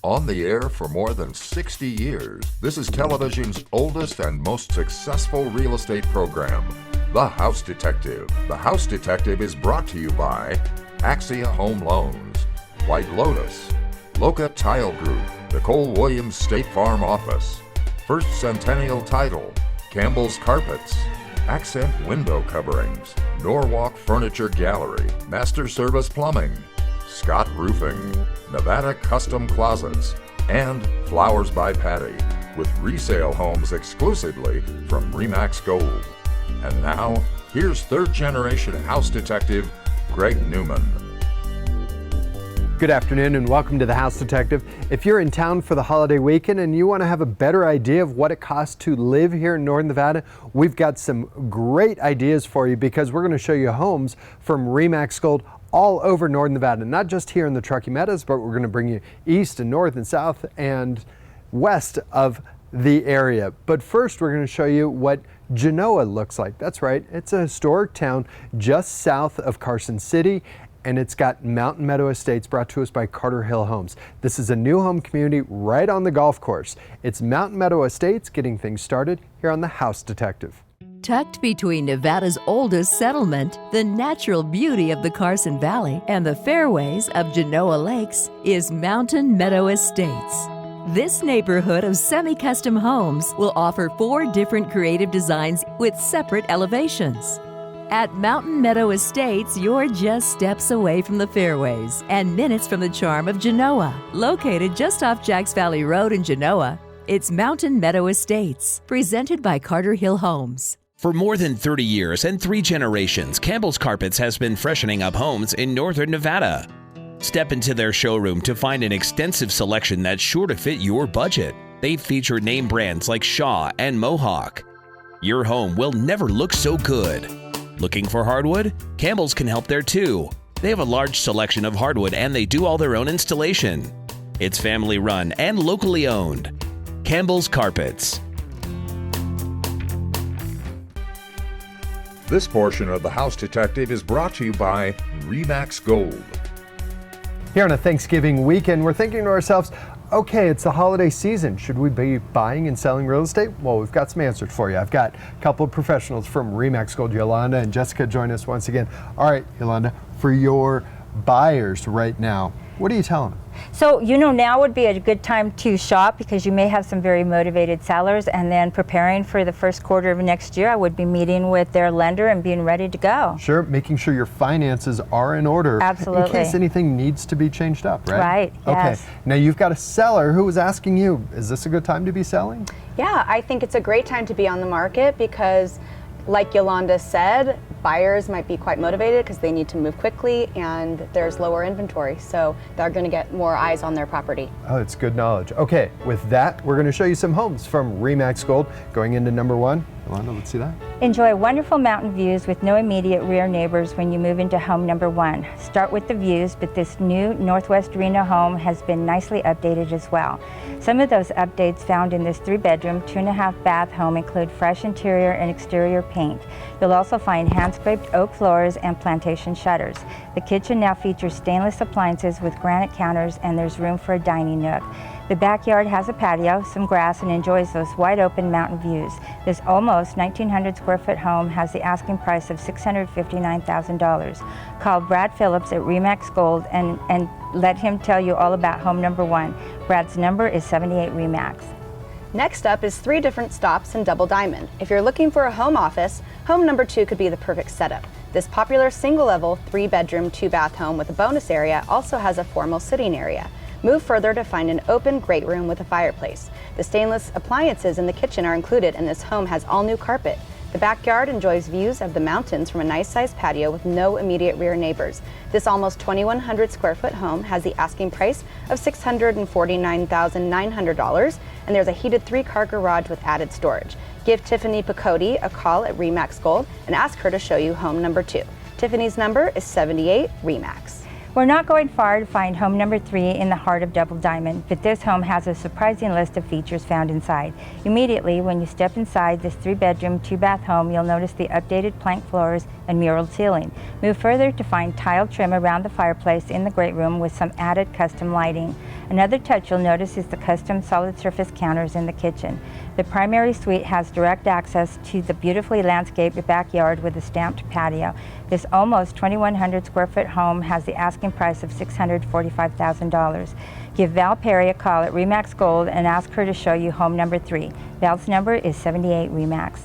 On the air for more than 60 years, this is television's oldest and most successful real estate program, The House Detective. The House Detective is brought to you by Axia Home Loans, White Lotus, Loca Tile Group, Nicole Williams State Farm Office, First Centennial Title, Campbell's Carpets, Accent Window Coverings, Norwalk Furniture Gallery, Master Service Plumbing, Scott Roofing, Nevada Custom Closets, and Flowers by Patty, with resale homes exclusively from RE/MAX Gold. And now, here's third-generation house detective Greg Newman. Good afternoon and welcome to the House Detective. If you're in town for the holiday weekend and you want to have a better idea of what it costs to live here in Northern Nevada, we've got some great ideas for you because we're going to show you homes from RE/MAX Gold all over Northern Nevada, not just here in the Truckee Meadows, but we're going to bring you east and north and south and west of the area. But first, we're going to show you what Genoa looks like. That's right, it's a historic town just south of Carson City, and it's got Mountain Meadow Estates, brought to us by Carter Hill Homes. This is a new home community right on the golf course. It's Mountain Meadow Estates getting things started here on the House Detective. Tucked between Nevada's oldest settlement, the natural beauty of the Carson Valley, and the fairways of Genoa Lakes is Mountain Meadow Estates. This neighborhood of semi-custom homes will offer 4 different creative designs with separate elevations. At Mountain Meadow Estates, you're just steps away from the fairways and minutes from the charm of Genoa. Located just off Jacks Valley Road in Genoa, it's Mountain Meadow Estates, presented by Carter Hill Homes. For more than 30 years and 3 generations, Campbell's Carpets has been freshening up homes in Northern Nevada. Step into their showroom to find an extensive selection that's sure to fit your budget. They feature name brands like Shaw and Mohawk. Your home will never look so good. Looking for hardwood? Campbell's can help there too. They have a large selection of hardwood and they do all their own installation. It's family run and locally owned. Campbell's Carpets. This portion of the House Detective is brought to you by RE/MAX Gold. Here on a Thanksgiving weekend, we're thinking to ourselves, okay, it's the holiday season. Should we be buying and selling real estate? Well, we've got some answers for you. I've got a couple of professionals from RE/MAX Gold, Yolanda and Jessica, join us once again. All right, Yolanda, for your buyers right now, what are you telling them? So, now would be a good time to shop because you may have some very motivated sellers, and then preparing for the first quarter of next year, I would be meeting with their lender and being ready to go. Sure, making sure your finances are in order. Absolutely. In case anything needs to be changed up, right? Right, yes. Okay, now you've got a seller who was asking you, is this a good time to be selling? Yeah, I think it's a great time to be on the market because, like Yolanda said, buyers might be quite motivated because they need to move quickly and there's lower inventory, so they're going to get more eyes on their property. Oh, it's good knowledge. Okay, with that, we're going to show you some homes from RE/MAX Gold. Going into number 1, Yolanda, let's see that. Enjoy wonderful mountain views with no immediate rear neighbors when you move into home number 1. Start with the views, but this new Northwest Reno home has been nicely updated as well. Some of those updates found in this 3-bedroom, 2.5 bath home include fresh interior and exterior paint. You'll also find hand-scraped oak floors and plantation shutters. The kitchen now features stainless appliances with granite counters, and there's room for a dining nook. The backyard has a patio, some grass, and enjoys those wide open mountain views. This almost 1,900 square foot home has the asking price of $659,000. Call Brad Phillips at RE/MAX Gold and let him tell you all about home number 1. Brad's number is 78 RE/MAX. Next up is 3 different stops in Double Diamond. If you're looking for a home office, home number 2 could be the perfect setup. This popular single-level 3-bedroom, 2-bath home with a bonus area also has a formal sitting area. Move further to find an open great room with a fireplace. The stainless appliances in the kitchen are included, and this home has all new carpet. The backyard enjoys views of the mountains from a nice-sized patio with no immediate rear neighbors. This almost 2,100 square foot home has the asking price of $649,900, and there's a heated 3-car garage with added storage. Give Tiffany Picotti a call at RE/MAX Gold and ask her to show you home number 2. Tiffany's number is 78 RE/MAX. We're not going far to find home number 3 in the heart of Double Diamond, but this home has a surprising list of features found inside. Immediately, when you step inside this 3-bedroom, 2-bath home, you'll notice the updated plank floors and muraled ceiling. Move further to find tile trim around the fireplace in the great room with some added custom lighting. Another touch you'll notice is the custom solid surface counters in the kitchen. The primary suite has direct access to the beautifully landscaped backyard with a stamped patio. This almost 2,100 square foot home has the asking price of $645,000. Give Val Perry a call at Remax Gold and ask her to show you home number 3. Val's number is 78 Remax.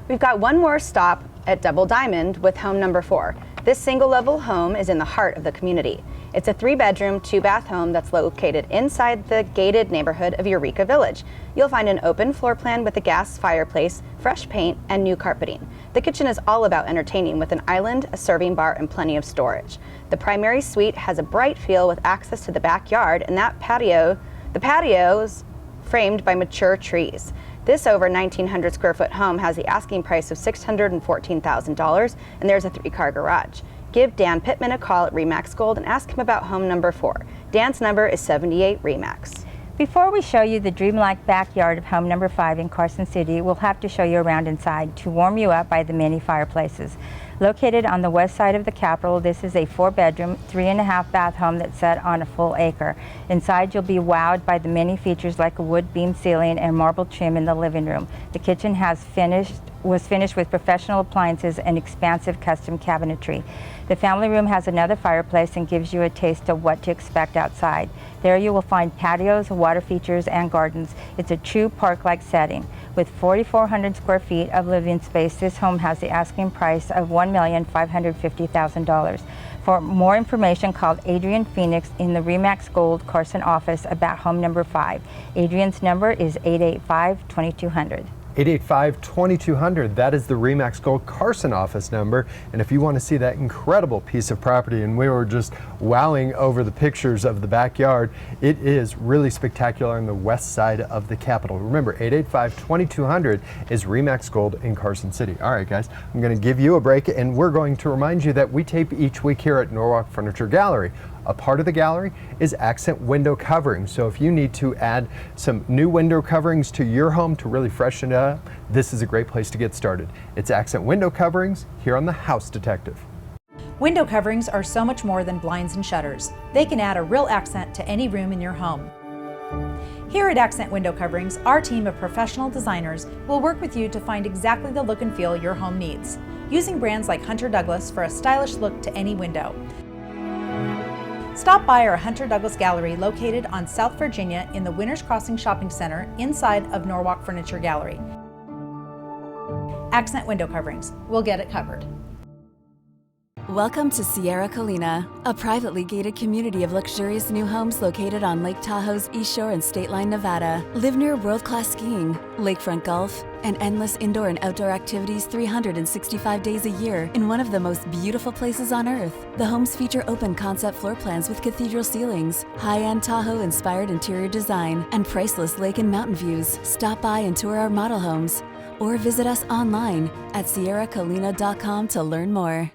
We've got one more stop at Double Diamond with home number 4. This single-level home is in the heart of the community. It's a 3-bedroom, 2-bath home that's located inside the gated neighborhood of Eureka Village. You'll find an open floor plan with a gas fireplace, fresh paint, and new carpeting. The kitchen is all about entertaining with an island, a serving bar, and plenty of storage. The primary suite has a bright feel with access to the backyard, and the patio's framed by mature trees. This over 1,900 square foot home has the asking price of $614,000, and there's a 3-car garage. Give Dan Pittman a call at Remax Gold and ask him about home number 4. Dan's number is 78 Remax. Before we show you the dreamlike backyard of home number 5 in Carson City, we'll have to show you around inside to warm you up by the many fireplaces. Located on the west side of the Capitol, this is a 4-bedroom, 3.5-bath home that's set on a full acre. Inside, you'll be wowed by the many features like a wood beam ceiling and marble trim in the living room. The kitchen was finished with professional appliances and expansive custom cabinetry. The family room has another fireplace and gives you a taste of what to expect outside. There you will find patios, water features, and gardens. It's a true park-like setting. With 4,400 square feet of living space, this home has the asking price of $1,550,000. For more information, call Adrian Phoenix in the Remax Gold Carson office about home number 5. Adrian's number is 885-2200. 885-2200, that is the Remax Gold Carson office number. And if you want to see that incredible piece of property, and we were just wowing over the pictures of the backyard, it is really spectacular on the west side of the Capitol. Remember, 885-2200 is Remax Gold in Carson City. All right, guys, I'm going to give you a break, and we're going to remind you that we tape each week here at Norwalk Furniture Gallery. A part of the gallery is accent window covering. So if you need to add some new window coverings to your home to really freshen it up, this is a great place to get started. It's accent window coverings here on The House Detective. Window coverings are so much more than blinds and shutters. They can add a real accent to any room in your home. Here at Accent Window Coverings, our team of professional designers will work with you to find exactly the look and feel your home needs, using brands like Hunter Douglas for a stylish look to any window. Stop by our Hunter Douglas Gallery located on South Virginia in the Winners Crossing Shopping Center inside of Norwalk Furniture Gallery. Accent Window Coverings. We'll get it covered. Welcome to Sierra Colina, a privately gated community of luxurious new homes located on Lake Tahoe's East Shore and State Line, Nevada. Live near world-class skiing, lakefront golf, and endless indoor and outdoor activities 365 days a year in one of the most beautiful places on earth. The homes feature open concept floor plans with cathedral ceilings, high-end Tahoe-inspired interior design, and priceless lake and mountain views. Stop by and tour our model homes, or visit us online at sierracolina.com to learn more.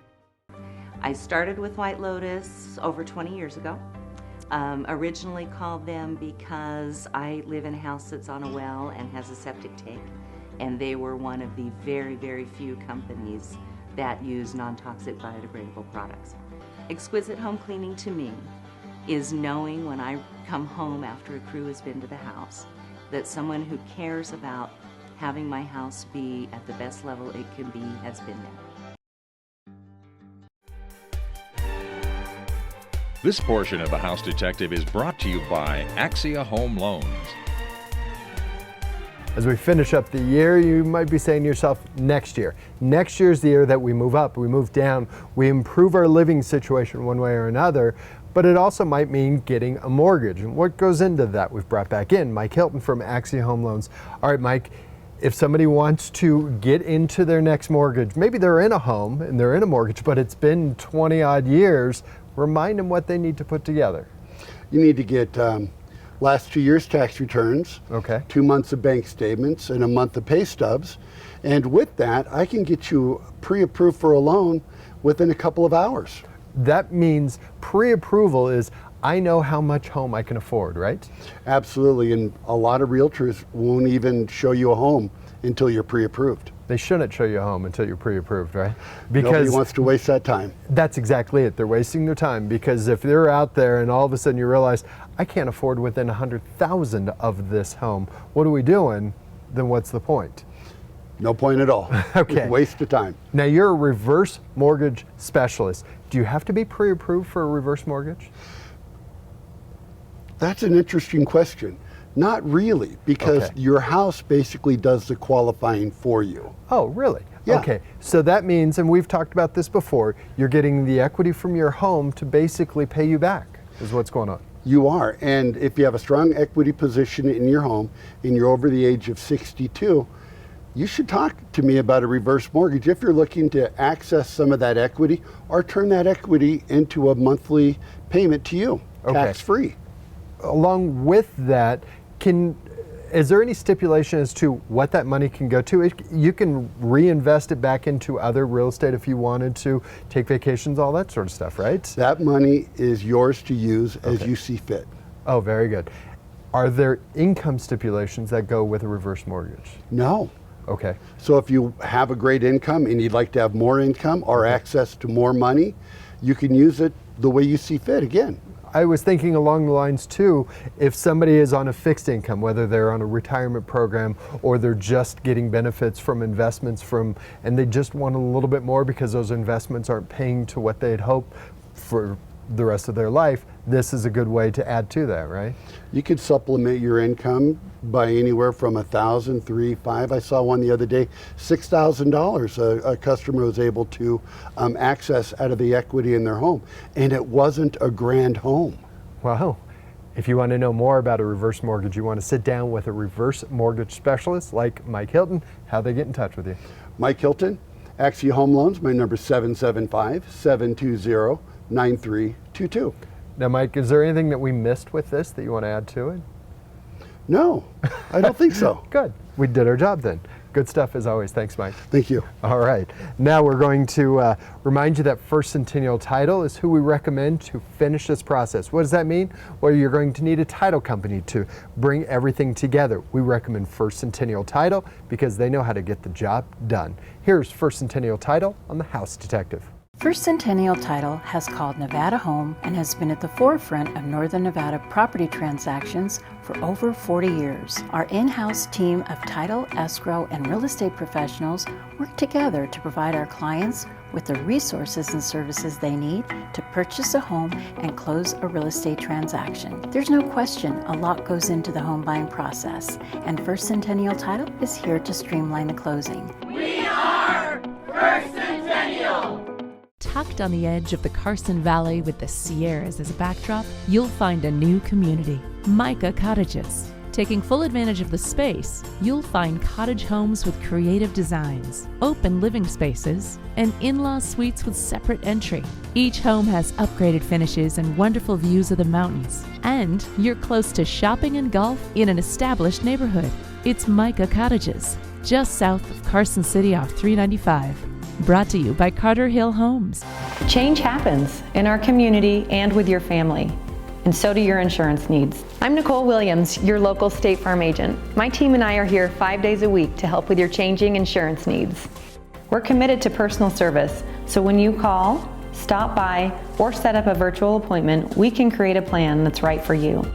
I started with White Lotus over 20 years ago. Originally called them because I live in a house that's on a well and has a septic tank, and they were one of the very, very few companies that use non-toxic biodegradable products. Exquisite home cleaning to me is knowing when I come home after a crew has been to the house that someone who cares about having my house be at the best level it can be has been there. This portion of The House Detective is brought to you by Axia Home Loans. As we finish up the year, you might be saying to yourself, next year. Next year's the year that we move up, we move down, we improve our living situation one way or another, but it also might mean getting a mortgage. And what goes into that? We've brought back in Mike Hilton from Axia Home Loans. All right, Mike, if somebody wants to get into their next mortgage, maybe they're in a home and they're in a mortgage, but it's been 20 odd years, remind them what they need to put together. You need to get last 2 years' tax returns, okay, 2 months of bank statements, and a month of pay stubs. And with that, I can get you pre-approved for a loan within a couple of hours. That means pre-approval is I know how much home I can afford, right? Absolutely, and a lot of realtors won't even show you a home until you're pre-approved. They shouldn't show you a home until you're pre-approved, right? Nobody wants to waste that time. That's exactly it. They're wasting their time, because if they're out there and all of a sudden you realize, I can't afford within 100,000 of this home, what are we doing? Then what's the point? No point at all. Okay. Waste of time. Now, you're a reverse mortgage specialist. Do you have to be pre-approved for a reverse mortgage? That's an interesting question. Not really, because your house basically does the qualifying for you. Oh, really? Yeah. Okay, so that means, and we've talked about this before, you're getting the equity from your home to basically pay you back, is what's going on. You are, and if you have a strong equity position in your home and you're over the age of 62, you should talk to me about a reverse mortgage if you're looking to access some of that equity or turn that equity into a monthly payment to you, tax-free. Along with that, is there any stipulation as to what that money can go to? You can reinvest it back into other real estate if you wanted to, take vacations, all that sort of stuff, right? That money is yours to use as you see fit. Oh, very good. Are there income stipulations that go with a reverse mortgage? No. Okay. So if you have a great income and you'd like to have more income or access to more money, you can use it the way you see fit again. I was thinking along the lines too, if somebody is on a fixed income, whether they're on a retirement program or they're just getting benefits from investments and they just want a little bit more because those investments aren't paying to what they'd hoped for the rest of their life, this is a good way to add to that, right? You could supplement your income by anywhere from $1,000, $3,000, $5,000. I saw one the other day, $6,000 a customer was able to access out of the equity in their home. And it wasn't a grand home. Wow. If you want to know more about a reverse mortgage, you want to sit down with a reverse mortgage specialist like Mike Hilton, how they get in touch with you. Mike Hilton, Axia Home Loans, my number is 775-720-9322. Now, Mike, is there anything that we missed with this that you want to add to it? No, I don't think so. Good. We did our job then. Good stuff as always. Thanks, Mike. Thank you. All right. Now we're going to remind you that First Centennial Title is who we recommend to finish this process. What does that mean? Well, you're going to need a title company to bring everything together. We recommend First Centennial Title because they know how to get the job done. Here's First Centennial Title on the House Detective. First Centennial Title has called Nevada home and has been at the forefront of Northern Nevada property transactions for over 40 years. Our in-house team of title, escrow, and real estate professionals work together to provide our clients with the resources and services they need to purchase a home and close a real estate transaction. There's no question a lot goes into the home buying process, and First Centennial Title is here to streamline the closing. We are First Centennial! Tucked on the edge of the Carson Valley with the Sierras as a backdrop, you'll find a new community, Micah Cottages. Taking full advantage of the space, you'll find cottage homes with creative designs, open living spaces, and in-law suites with separate entry. Each home has upgraded finishes and wonderful views of the mountains. And you're close to shopping and golf in an established neighborhood. It's Micah Cottages, just south of Carson City off 395. Brought to you by Carter Hill Homes. Change happens in our community and with your family, and so do your insurance needs. I'm Nicole Williams, your local State Farm agent. My team and I are here 5 days a week to help with your changing insurance needs. We're committed to personal service, so when you call, stop by, or set up a virtual appointment, we can create a plan that's right for you.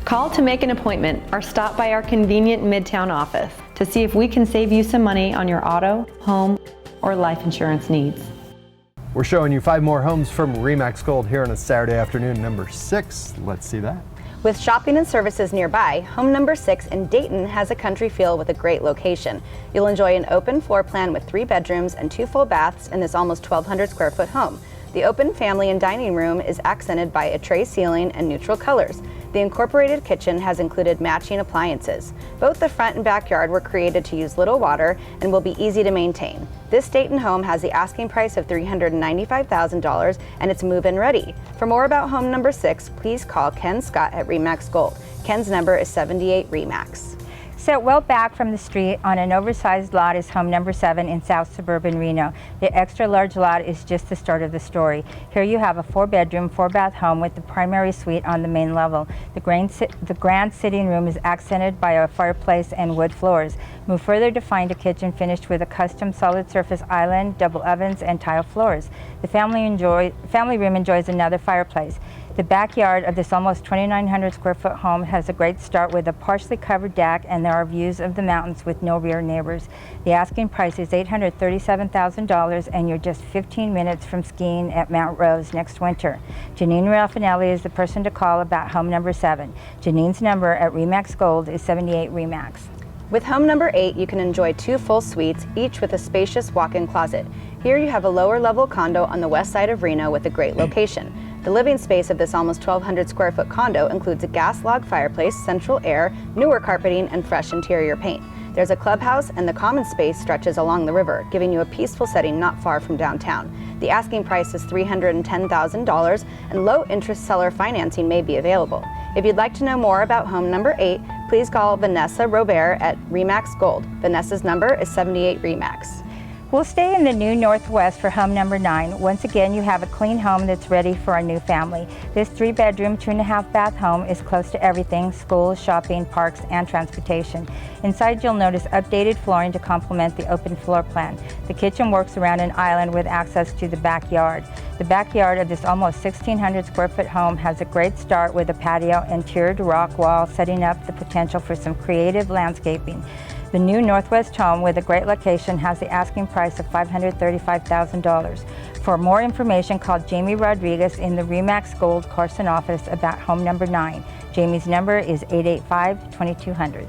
Call to make an appointment or stop by our convenient Midtown office to see if we can save you some money on your auto, home, or life insurance needs. We're showing you 5 more homes from RE/MAX Gold here on a Saturday afternoon, number 6. Let's see that. With shopping and services nearby, home number 6 in Dayton has a country feel with a great location. You'll enjoy an open floor plan with 3 bedrooms and 2 full baths in this almost 1,200 square foot home. The open family and dining room is accented by a tray ceiling and neutral colors. The incorporated kitchen has included matching appliances. Both the front and backyard were created to use little water and will be easy to maintain. This Dayton home has the asking price of $395,000 and it's move-in ready. For more about home number 6, please call Ken Scott at RE/MAX Gold. Ken's number is 78 RE/MAX. Set well back from the street on an oversized lot is home number 7 in South Suburban Reno. The extra large lot is just the start of the story. Here you have a 4-bedroom, 4-bath home with the primary suite on the main level. The grand sitting room is accented by a fireplace and wood floors. Move further to find a kitchen finished with a custom solid surface island, double ovens, and tile floors. The family room enjoys another fireplace. The backyard of this almost 2,900 square foot home has a great start with a partially covered deck, and there are views of the mountains with no rear neighbors. The asking price is $837,000, and you're just 15 minutes from skiing at Mount Rose next winter. Janine Raffinelli is the person to call about home number 7. Janine's number at RE/MAX Gold is 78 RE/MAX. With home number 8, you can enjoy 2 full suites, each with a spacious walk-in closet. Here you have a lower level condo on the west side of Reno with a great location. The living space of this almost 1,200 square foot condo includes a gas log fireplace, central air, newer carpeting, and fresh interior paint. There's a clubhouse, and the common space stretches along the river, giving you a peaceful setting not far from downtown. The asking price is $310,000, and low interest seller financing may be available. If you'd like to know more about home number 8, please call Vanessa Robert at RE/MAX Gold. Vanessa's number is 78 RE/MAX. We'll stay in the new Northwest for home number 9. Once again, you have a clean home that's ready for a new family. This 3-bedroom, 2.5-bath home is close to everything: schools, shopping, parks, and transportation. Inside, you'll notice updated flooring to complement the open floor plan. The kitchen works around an island with access to the backyard. The backyard of this almost 1,600 square foot home has a great start with a patio and tiered rock wall, setting up the potential for some creative landscaping. The new Northwest home with a great location has the asking price of $535,000. For more information, call Jamie Rodriguez in the RE/MAX Gold Carson office about home number 9. Jamie's number is 885-2200.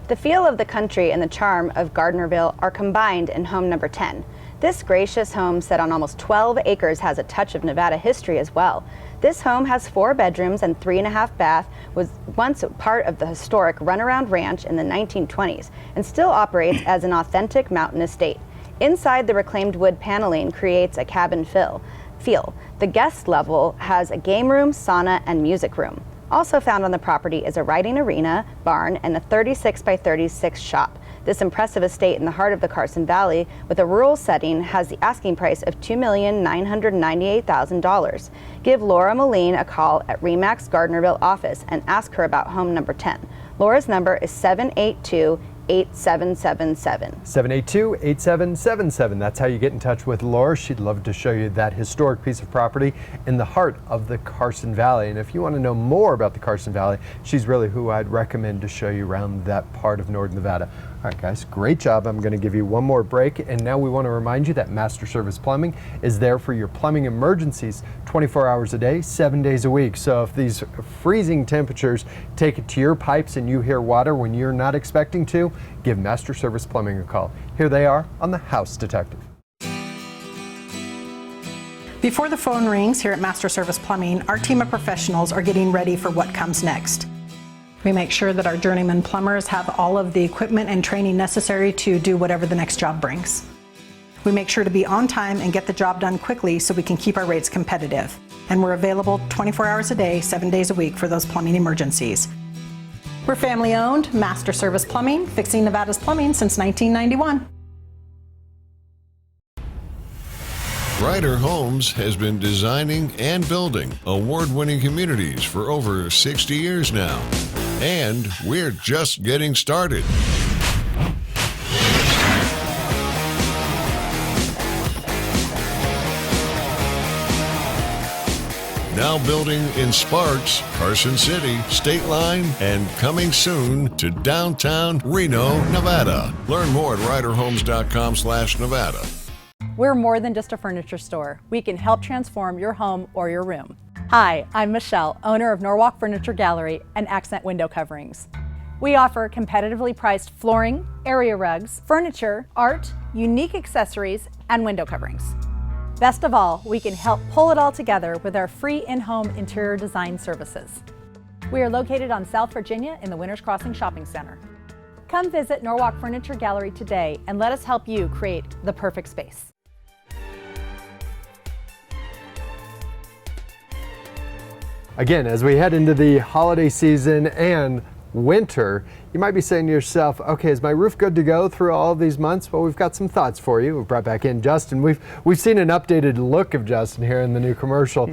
The feel of the country and the charm of Gardnerville are combined in home number 10. This gracious home set on almost 12 acres has a touch of Nevada history as well. This home has 4 bedrooms and 3.5 baths, was once part of the historic Runaround Ranch in the 1920s, and still operates as an authentic mountain estate. Inside, the reclaimed wood paneling creates a cabin feel. The guest level has a game room, sauna, and music room. Also found on the property is a riding arena, barn, and a 36 by 36 shop. This impressive estate in the heart of the Carson Valley with a rural setting has the asking price of $2,998,000. Give Laura Moline a call at RE/MAX Gardnerville office and ask her about home number 10. Laura's number is 782-8777. 782-8777. That's how you get in touch with Laura. She'd love to show you that historic piece of property in the heart of the Carson Valley. And if you want to know more about the Carson Valley, she's really who I'd recommend to show you around that part of Northern Nevada. All right, guys, great job. I'm going to give you one more break. And now we want to remind you that Master Service Plumbing is there for your plumbing emergencies 24 hours a day, 7 days a week. So if these freezing temperatures take it to your pipes and you hear water when you're not expecting to, give Master Service Plumbing a call. Here they are on the House Detective. Before the phone rings here at Master Service Plumbing, our team of professionals are getting ready for what comes next. We make sure that our journeyman plumbers have all of the equipment and training necessary to do whatever the next job brings. We make sure to be on time and get the job done quickly so we can keep our rates competitive. And we're available 24 hours a day, 7 days a week for those plumbing emergencies. We're family owned, Master Service Plumbing, fixing Nevada's plumbing since 1991. Ryder Homes has been designing and building award-winning communities for over 60 years now. And we're just getting started. Now building in Sparks, Carson City, State Line, and coming soon to downtown Reno, Nevada. Learn more at ryderhomes.com/Nevada. We're more than just a furniture store. We can help transform your home or your room. Hi, I'm Michelle, owner of Norwalk Furniture Gallery and Accent Window Coverings. We offer competitively priced flooring, area rugs, furniture, art, unique accessories, and window coverings. Best of all, we can help pull it all together with our free in-home interior design services. We are located on South Virginia in the Winters Crossing Shopping Center. Come visit Norwalk Furniture Gallery today and let us help you create the perfect space. Again, as we head into the holiday season and winter, you might be saying to yourself, okay, is my roof good to go through all of these months? Well, we've got some thoughts for you. We've brought back in Justin. We've seen an updated look of Justin here in the new commercial.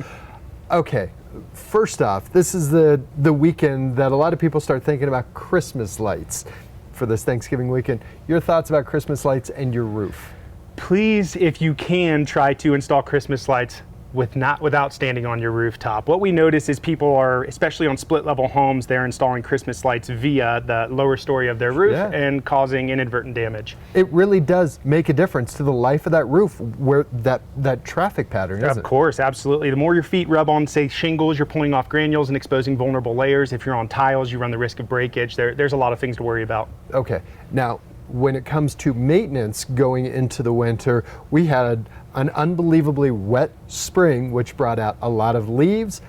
Okay, first off, this is the weekend that a lot of people start thinking about Christmas lights for this Thanksgiving weekend. Your thoughts about Christmas lights and your roof? Please, if you can, try to install Christmas lights without standing on your rooftop. What we notice is people are, especially on split level homes, they're installing Christmas lights via the lower story of their roof and causing inadvertent damage. It really does make a difference to the life of that roof, where that traffic pattern, isn't it? Of course, absolutely. The more your feet rub on, say, shingles, you're pulling off granules and exposing vulnerable layers. If you're on tiles, you run the risk of breakage. There's a lot of things to worry about. Okay, now when it comes to maintenance going into the winter, we had an unbelievably wet spring, which brought out a lot of leaves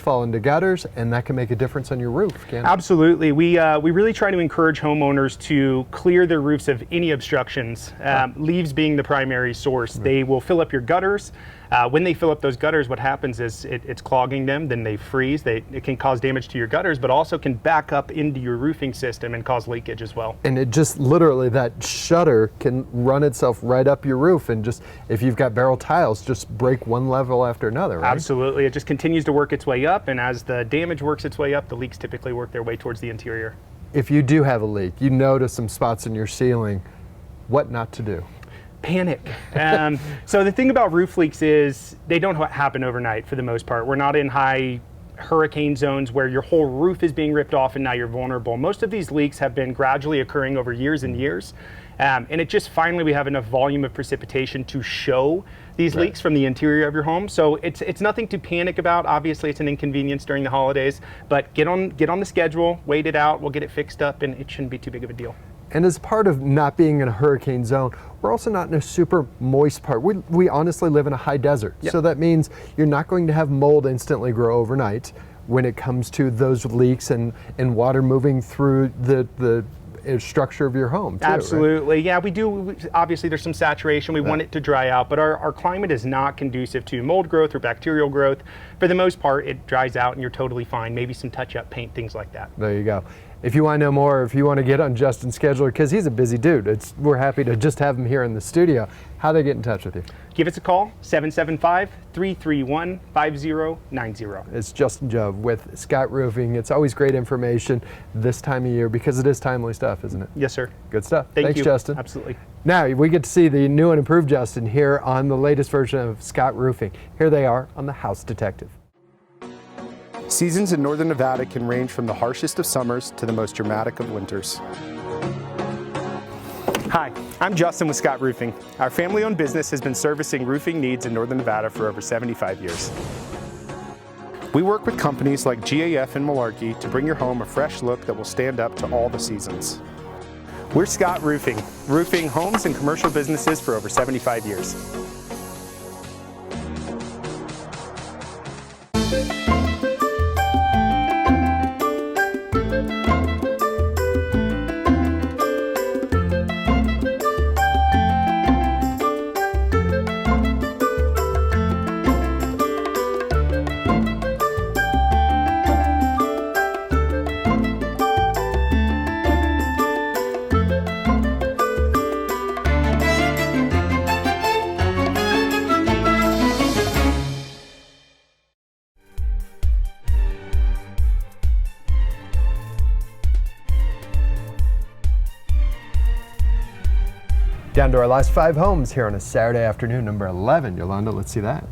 fall into gutters, and that can make a difference on your roof, can't it? Absolutely. We really try to encourage homeowners to clear their roofs of any obstructions, leaves being the primary source. They will fill up your gutters. When they fill up those gutters, what happens is it's clogging them, then they freeze. It can cause damage to your gutters, but also can back up into your roofing system and cause leakage as well. And it just literally, that shutter can run itself right up your roof, and just, if you've got barrel tiles, just break one level after another, right? Absolutely. It just continues to work its way up, and as the damage works its way up, the leaks typically work their way towards the interior. If you do have a leak, you notice some spots in your ceiling, what not to do? Panic. So the thing about roof leaks is they don't happen overnight for the most part. We're not in high hurricane zones where your whole roof is being ripped off and now you're vulnerable. Most of these leaks have been gradually occurring over years and years. And it just finally, we have enough volume of precipitation to show these leaks from the interior of your home. So it's nothing to panic about. Obviously, it's an inconvenience during the holidays, but get on the schedule, wait it out, we'll get it fixed up, and it shouldn't be too big of a deal. And as part of not being in a hurricane zone, we're also not in a super moist part. We honestly live in a high desert. Yep. So that means you're not going to have mold instantly grow overnight when it comes to those leaks and water moving through the structure of your home too, Absolutely. right? Yeah, we do. Obviously, there's some saturation. We want it to dry out, but our climate is not conducive to mold growth or bacterial growth. For the most part, it dries out and you're totally fine. Maybe some touch-up paint, things like that. There you go. If you want to know more, if you want to get on Justin's schedule, because he's a busy dude, we're happy to just have him here in the studio. How they get in touch with you? Give us a call, 775-331-5090. It's Justin Jove with Scott Roofing. It's always great information this time of year because it is timely stuff, isn't it? Yes, sir. Good stuff. Thanks, Justin. Absolutely. Now we get to see the new and improved Justin here on the latest version of Scott Roofing. Here they are on The House Detective. Seasons in northern Nevada can range from the harshest of summers to the most dramatic of winters. Hi, I'm Justin with Scott Roofing. Our family-owned business has been servicing roofing needs in northern Nevada for over 75 years. We work with companies like GAF and Malarkey to bring your home a fresh look that will stand up to all the seasons. We're Scott Roofing, roofing homes and commercial businesses for over 75 years. Down to our last 5 homes here on a Saturday afternoon, number 11. Yolanda, let's see that.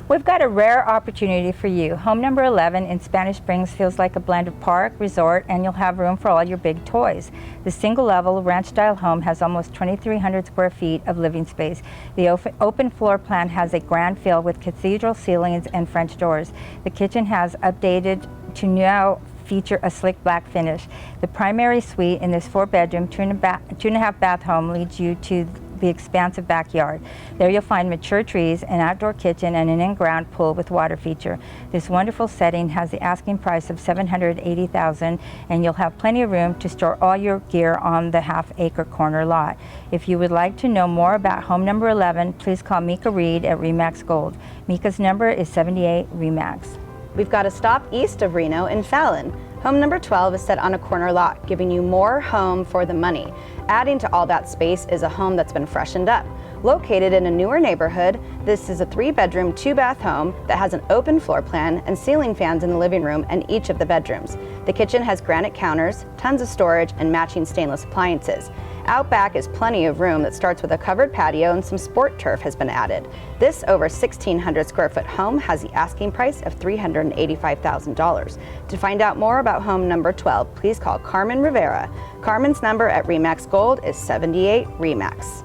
We've got a rare opportunity for you. Home number 11 in Spanish Springs feels like a blend of park, resort, and you'll have room for all your big toys. The single-level ranch-style home has almost 2,300 square feet of living space. The open floor plan has a grand feel with cathedral ceilings and French doors. The kitchen has updated to now feature a slick black finish. The primary suite in this 4-bedroom, 2.5 bath home leads you to the expansive backyard. There you'll find mature trees, an outdoor kitchen, and an in-ground pool with water feature. This wonderful setting has the asking price of $780,000, and you'll have plenty of room to store all your gear on the half-acre corner lot. If you would like to know more about home number 11, please call Mika Reed at Remax Gold. Mika's number is 78 Remax. We've got a stop east of Reno in Fallon. Home number 12 is set on a corner lot, giving you more home for the money. Adding to all that space is a home that's been freshened up. Located in a newer neighborhood, this is a 3-bedroom, 2-bath home that has an open floor plan and ceiling fans in the living room and each of the bedrooms. The kitchen has granite counters, tons of storage, and matching stainless appliances. Out back is plenty of room that starts with a covered patio, and some sport turf has been added. This over 1,600 square foot home has the asking price of $385,000. To find out more about home number 12, please call Carmen Rivera. Carmen's number at RE/MAX Gold is 78 RE/MAX.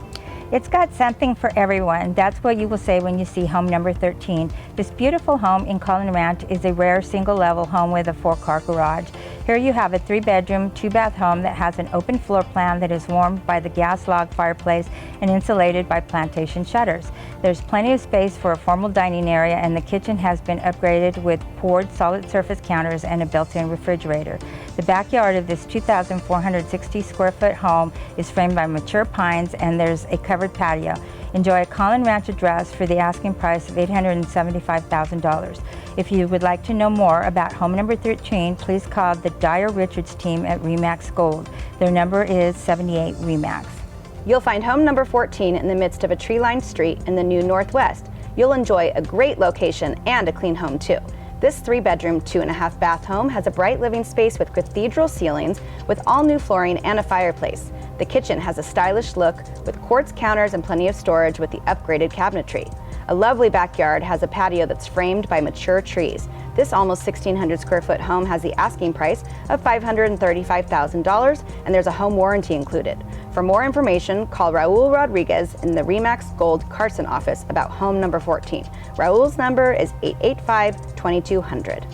It's got something for everyone. That's what you will say when you see home number 13. This beautiful home in Collin Ranch is a rare single-level home with a 4-car garage. Here you have a 3-bedroom, 2-bath home that has an open floor plan that is warmed by the gas log fireplace and insulated by plantation shutters. There's plenty of space for a formal dining area, and the kitchen has been upgraded with poured solid surface counters and a built-in refrigerator. The backyard of this 2,460 square foot home is framed by mature pines, and there's a covered patio. Enjoy a Collin Ranch address for the asking price of $875,000. If you would like to know more about home number 13, please call the Dyer Richards team at RE/MAX Gold. Their number is 78 RE/MAX. You'll find home number 14 in the midst of a tree-lined street in the new Northwest. You'll enjoy a great location and a clean home too. This 3-bedroom, 2.5-bath home has a bright living space with cathedral ceilings with all new flooring and a fireplace. The kitchen has a stylish look with quartz counters and plenty of storage with the upgraded cabinetry. A lovely backyard has a patio that's framed by mature trees. This almost 1,600 square foot home has the asking price of $535,000, and there's a home warranty included. For more information, call Raul Rodriguez in the RE/MAX Gold Carson office about home number 14. Raul's number is 885-2200.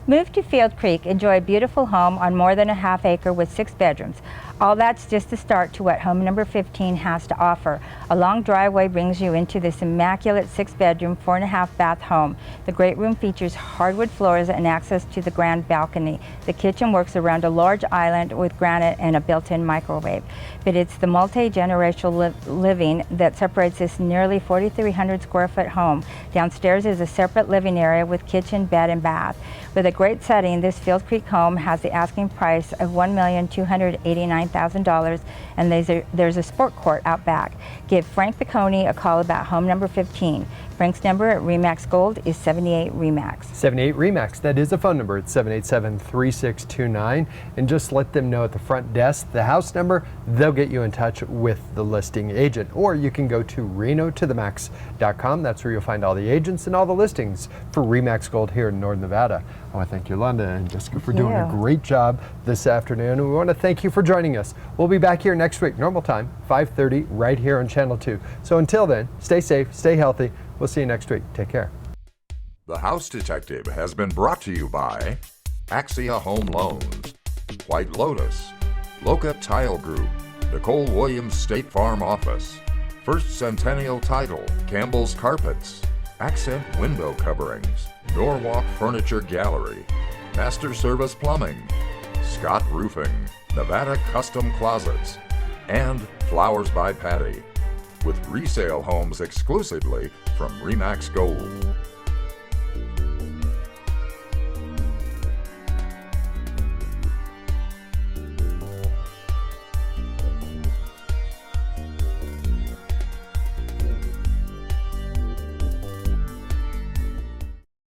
Move to Field Creek. Enjoy a beautiful home on more than a half acre with 6 bedrooms. All that's just the start to what home number 15 has to offer. A long driveway brings you into this immaculate 6-bedroom, 4.5-bath home. The great room features hardwood floors and access to the grand balcony. The kitchen works around a large island with granite and a built-in microwave. But it's the multi-generational living that separates this nearly 4,300 square foot home. Downstairs is a separate living area with kitchen, bed, and bath. With a great setting, this Field Creek home has the asking price of $1,289,000, and there's a sport court out back. Give Frank Piccone a call about home number 15. Frank's number at RE/MAX Gold is 78 RE/MAX. 78 RE/MAX, that is a phone number. It's 787-3629. And just let them know at the front desk the house number. They'll get you in touch with the listing agent. Or you can go to renotothemax.com. That's where you'll find all the agents and all the listings for RE/MAX Gold here in Northern Nevada. I want to thank Yolanda and Jessica for doing a great job this afternoon. And we want to thank you for joining us. We'll be back here next week, normal time, 5:30, right here on Channel 2. So until then, stay safe, stay healthy. We'll see you next week. Take care. The House Detective has been brought to you by Axia Home Loans, White Lotus, Loca Tile Group, Nicole Williams State Farm Office, First Centennial Title, Campbell's Carpets, Accent Window Coverings, Norwalk Furniture Gallery, Master Service Plumbing, Scott Roofing, Nevada Custom Closets, and Flowers by Patty, with resale homes exclusively from RE/MAX Gold.